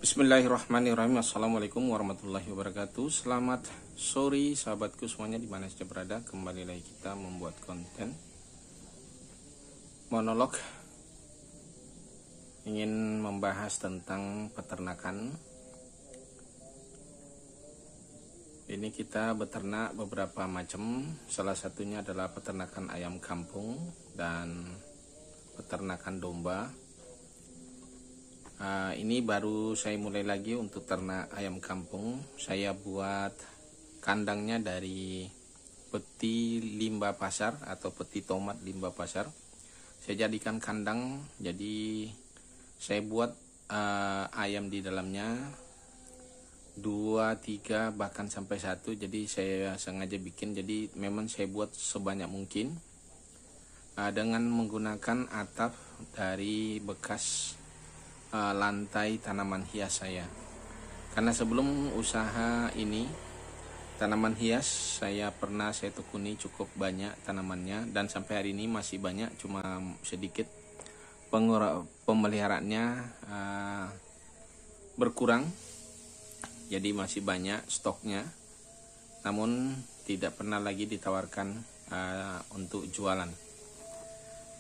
Bismillahirrahmanirrahim. Assalamualaikum warahmatullahi wabarakatuh. Selamat sore sahabatku semuanya di mana saja berada. Kembali lagi kita membuat konten monolog, ingin membahas tentang peternakan. Ini kita beternak beberapa macam. Salah satunya adalah peternakan ayam kampung dan peternakan domba. Ini baru saya mulai lagi untuk ternak ayam kampung. Saya buat kandangnya dari peti limbah pasar atau peti tomat limbah pasar. Saya jadikan kandang, jadi saya buat ayam di dalamnya 2, 3 bahkan sampai 1. Jadi saya sengaja bikin, jadi memang saya buat sebanyak mungkin dengan menggunakan atap dari bekas lantai tanaman hias saya. Karena sebelum usaha ini tanaman hias saya tekuni cukup banyak tanamannya, dan sampai hari ini masih banyak, cuma sedikit pemeliharaannya berkurang, jadi masih banyak stoknya, namun tidak pernah lagi ditawarkan untuk jualan.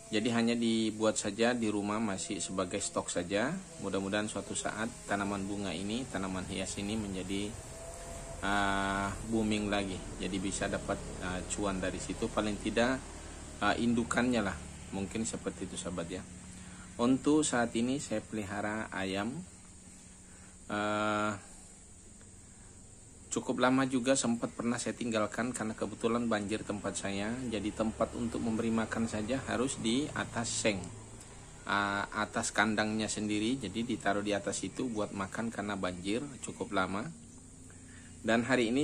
Jadi hanya dibuat saja di rumah, masih sebagai stok saja. Mudah-mudahan suatu saat tanaman bunga ini, tanaman hias ini menjadi booming lagi. Jadi bisa dapat cuan dari situ, paling tidak indukannya lah. Mungkin seperti itu sahabat ya. Untuk saat ini saya pelihara ayam. Cukup lama juga, sempat pernah saya tinggalkan karena kebetulan banjir tempat saya. Jadi tempat untuk memberi makan saja harus di atas seng, atas kandangnya sendiri. Jadi ditaruh di atas itu buat makan karena banjir cukup lama. Dan hari ini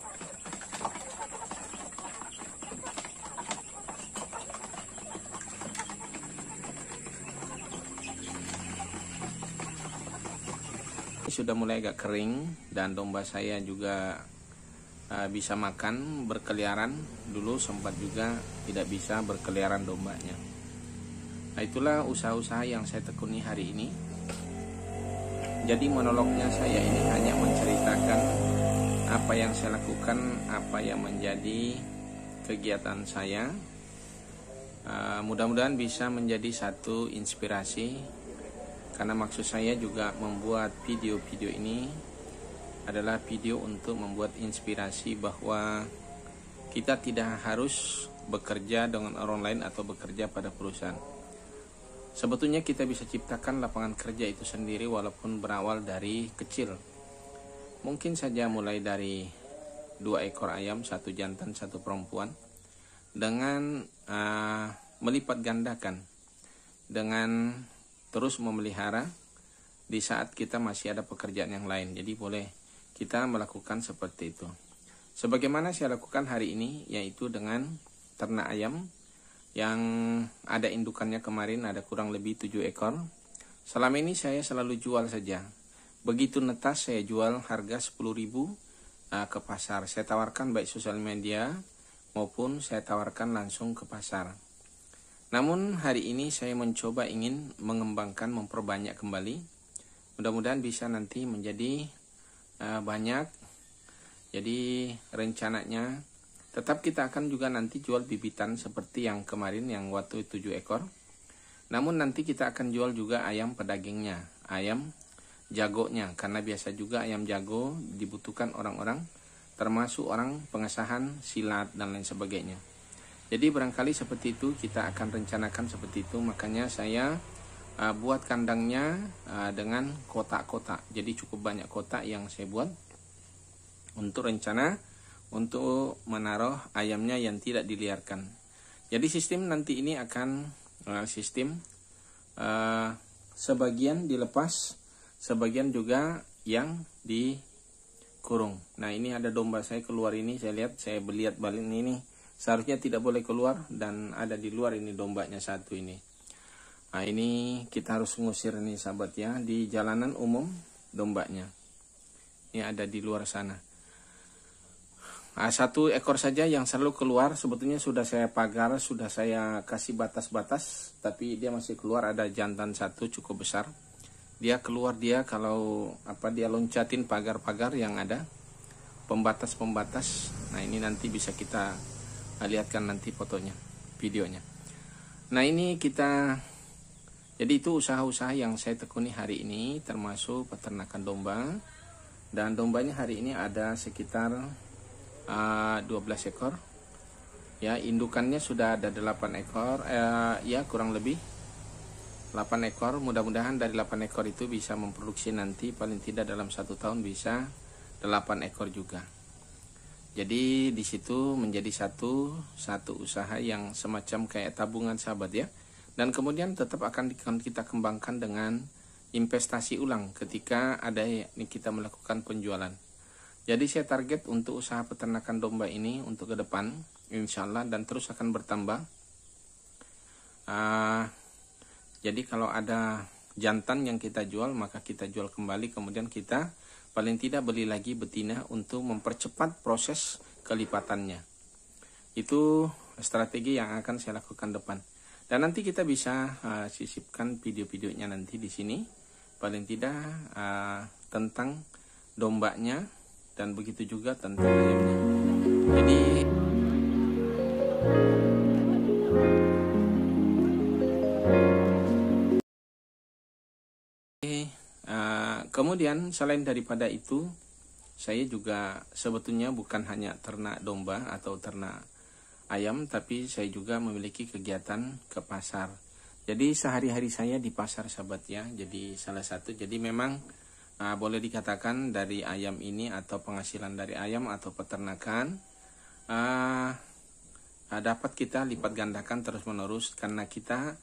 sudah mulai agak kering, dan domba saya juga bisa makan, berkeliaran. Dulu sempat juga tidak bisa berkeliaran dombanya. Nah, itulah usaha-usaha yang saya tekuni hari ini. Jadi monolognya saya ini hanya menceritakan apa yang saya lakukan, apa yang menjadi kegiatan saya. Mudah-mudahan bisa menjadi satu inspirasi, karena maksud saya juga membuat video-video ini adalah video untuk membuat inspirasi bahwa kita tidak harus bekerja dengan orang lain atau bekerja pada perusahaan. Sebetulnya kita bisa ciptakan lapangan kerja itu sendiri, walaupun berawal dari kecil. Mungkin saja mulai dari 2 ekor ayam, 1 jantan 1 perempuan, dengan melipat gandakan, dengan terus memelihara di saat kita masih ada pekerjaan yang lain. Jadi boleh kita melakukan seperti itu. Sebagaimana saya lakukan hari ini, yaitu dengan ternak ayam yang ada indukannya kemarin, ada kurang lebih 7 ekor. Selama ini saya selalu jual saja. Begitu netas saya jual harga 10.000 ke pasar. Saya tawarkan baik sosial media maupun saya tawarkan langsung ke pasar. Namun hari ini saya mencoba ingin mengembangkan, memperbanyak kembali. Mudah-mudahan bisa nanti menjadi banyak. Jadi rencananya tetap kita akan juga nanti jual bibitan seperti yang kemarin, yang waktu 7 ekor. Namun nanti kita akan jual juga ayam pedagingnya, ayam jagonya, karena biasa juga ayam jago dibutuhkan orang-orang, termasuk orang pengesahan silat dan lain sebagainya. Jadi barangkali seperti itu kita akan rencanakan seperti itu. Makanya saya buat kandangnya dengan kotak-kotak. Jadi cukup banyak kotak yang saya buat untuk rencana untuk menaruh ayamnya yang tidak diliarkan. Jadi sistem nanti ini akan sistem sebagian dilepas, sebagian juga yang dikurung. Nah, ini ada domba saya keluar ini, saya lihat, saya lihat balik ini. Seharusnya tidak boleh keluar, dan ada di luar ini dombanya 1 ini. Nah, ini kita harus ngusir nih sahabat ya, di jalanan umum dombanya. Ini ada di luar sana. 1 ekor saja yang selalu keluar, sebetulnya sudah saya pagar, sudah saya kasih batas-batas, tapi dia masih keluar. Ada jantan 1 cukup besar. dia keluar, dia kalau dia loncatin pagar-pagar yang ada pembatas-pembatas. Nah ini nanti bisa kita lihatkan nanti fotonya, videonya. Nah ini kita, jadi itu usaha-usaha yang saya tekuni hari ini, termasuk peternakan domba. Dan dombanya hari ini ada sekitar 12 ekor. Ya, indukannya sudah ada 8 ekor, ya kurang lebih 8 ekor. Mudah-mudahan dari 8 ekor itu bisa memproduksi nanti paling tidak dalam 1 tahun bisa 8 ekor juga. Jadi di situ menjadi satu usaha yang semacam kayak tabungan sahabat ya. Dan kemudian tetap akan kita kembangkan dengan investasi ulang ketika ada ini kita melakukan penjualan. Jadi saya target untuk usaha peternakan domba ini untuk ke depan insya Allah dan terus akan bertambah. Jadi kalau ada jantan yang kita jual maka kita jual kembali, kemudian kita paling tidak beli lagi betina untuk mempercepat proses kelipatannya. Itu strategi yang akan saya lakukan depan. Dan nanti kita bisa sisipkan video-videonya nanti di sini. Paling tidak tentang dombanya dan begitu juga tentang ayamnya. Jadi kemudian selain daripada itu, saya juga sebetulnya bukan hanya ternak domba atau ternak ayam, tapi saya juga memiliki kegiatan ke pasar. Jadi sehari-hari saya di pasar sahabat ya. Jadi salah satu, jadi memang boleh dikatakan dari ayam ini atau penghasilan dari ayam atau peternakan dapat kita lipat gandakan terus menerus karena kita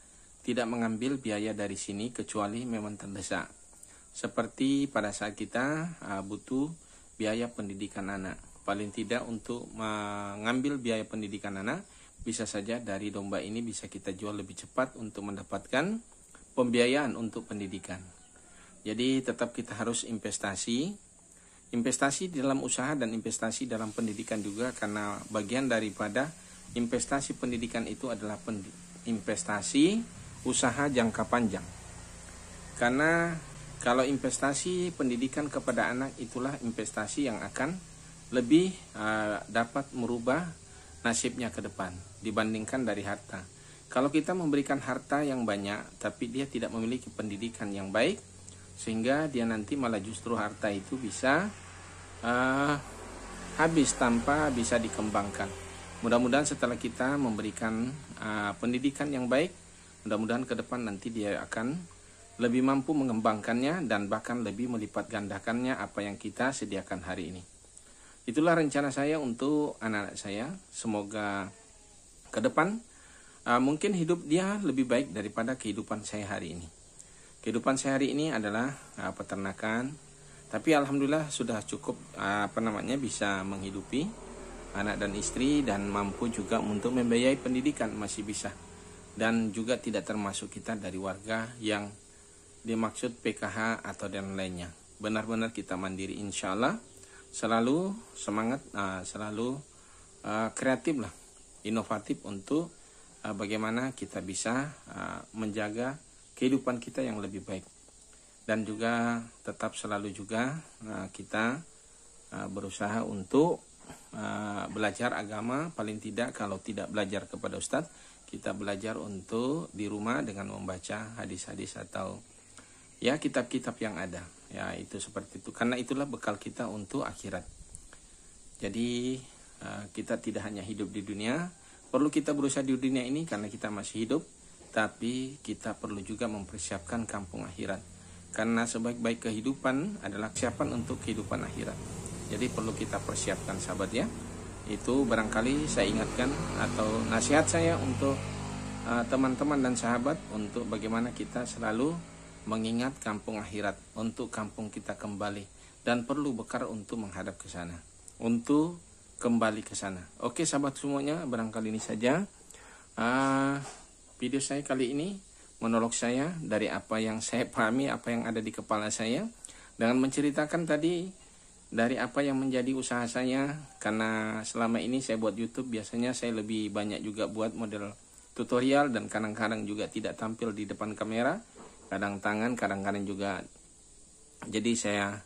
tidak mengambil biaya dari sini kecuali memang terdesak. Seperti pada saat kita butuh biaya pendidikan anak, paling tidak untuk mengambil biaya pendidikan anak, bisa saja dari domba ini bisa kita jual lebih cepat untuk mendapatkan pembiayaan untuk pendidikan. Jadi tetap kita harus investasi dalam usaha dan investasi dalam pendidikan juga, karena bagian daripada investasi pendidikan itu adalah investasi usaha jangka panjang. Karena kalau investasi pendidikan kepada anak itulah investasi yang akan lebih dapat merubah nasibnya ke depan dibandingkan dari harta. Kalau kita memberikan harta yang banyak tapi dia tidak memiliki pendidikan yang baik, sehingga dia nanti malah justru harta itu bisa habis tanpa bisa dikembangkan. Mudah-mudahan setelah kita memberikan pendidikan yang baik, mudah-mudahan ke depan nanti dia akan lebih mampu mengembangkannya dan bahkan lebih melipat gandakannya apa yang kita sediakan hari ini. Itulah rencana saya untuk anak-anak saya. Semoga ke depan mungkin hidup dia lebih baik daripada kehidupan saya hari ini. Kehidupan saya hari ini adalah peternakan, tapi alhamdulillah sudah cukup bisa menghidupi anak dan istri dan mampu juga untuk membiayai pendidikan masih bisa. Dan juga tidak termasuk kita dari warga yang dimaksud PKH atau dan lainnya. Benar-benar kita mandiri insya Allah. Selalu semangat, selalu kreatif lah, inovatif untuk bagaimana kita bisa menjaga kehidupan kita yang lebih baik. Dan juga tetap selalu juga kita berusaha untuk belajar agama. Paling tidak kalau tidak belajar kepada ustadz, kita belajar untuk di rumah dengan membaca hadis-hadis atau ya kitab-kitab yang ada. Ya itu seperti itu. Karena itulah bekal kita untuk akhirat. Jadi kita tidak hanya hidup di dunia, perlu kita berusaha di dunia ini karena kita masih hidup, tapi kita perlu juga mempersiapkan kampung akhirat. Karena sebaik-baik kehidupan adalah persiapan untuk kehidupan akhirat. Jadi perlu kita persiapkan sahabat ya. Itu barangkali saya ingatkan atau nasihat saya untuk teman-teman dan sahabat untuk bagaimana kita selalu mengingat kampung akhirat, untuk kampung kita kembali, dan perlu bekal untuk menghadap ke sana, untuk kembali ke sana. Oke sahabat semuanya, barangkali ini saja video saya kali ini, monolog saya dari apa yang saya pahami, apa yang ada di kepala saya, dengan menceritakan tadi dari apa yang menjadi usaha saya. Karena selama ini saya buat YouTube, biasanya saya lebih banyak juga buat model tutorial dan kadang-kadang juga tidak tampil di depan kamera. kadang tangan, kadang-kadang juga. Jadi saya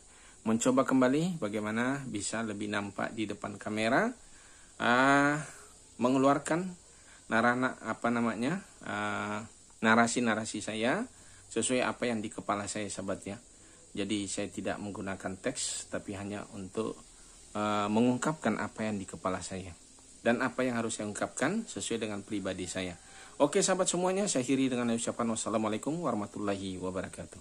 mencoba kembali bagaimana bisa lebih nampak di depan kamera, mengeluarkan narasi-narasi saya sesuai apa yang di kepala saya, sahabat ya. Jadi saya tidak menggunakan teks, tapi hanya untuk mengungkapkan apa yang di kepala saya dan apa yang harus saya ungkapkan sesuai dengan pribadi saya. Oke sahabat semuanya, saya akhiri dengan ucapan wassalamualaikum warahmatullahi wabarakatuh.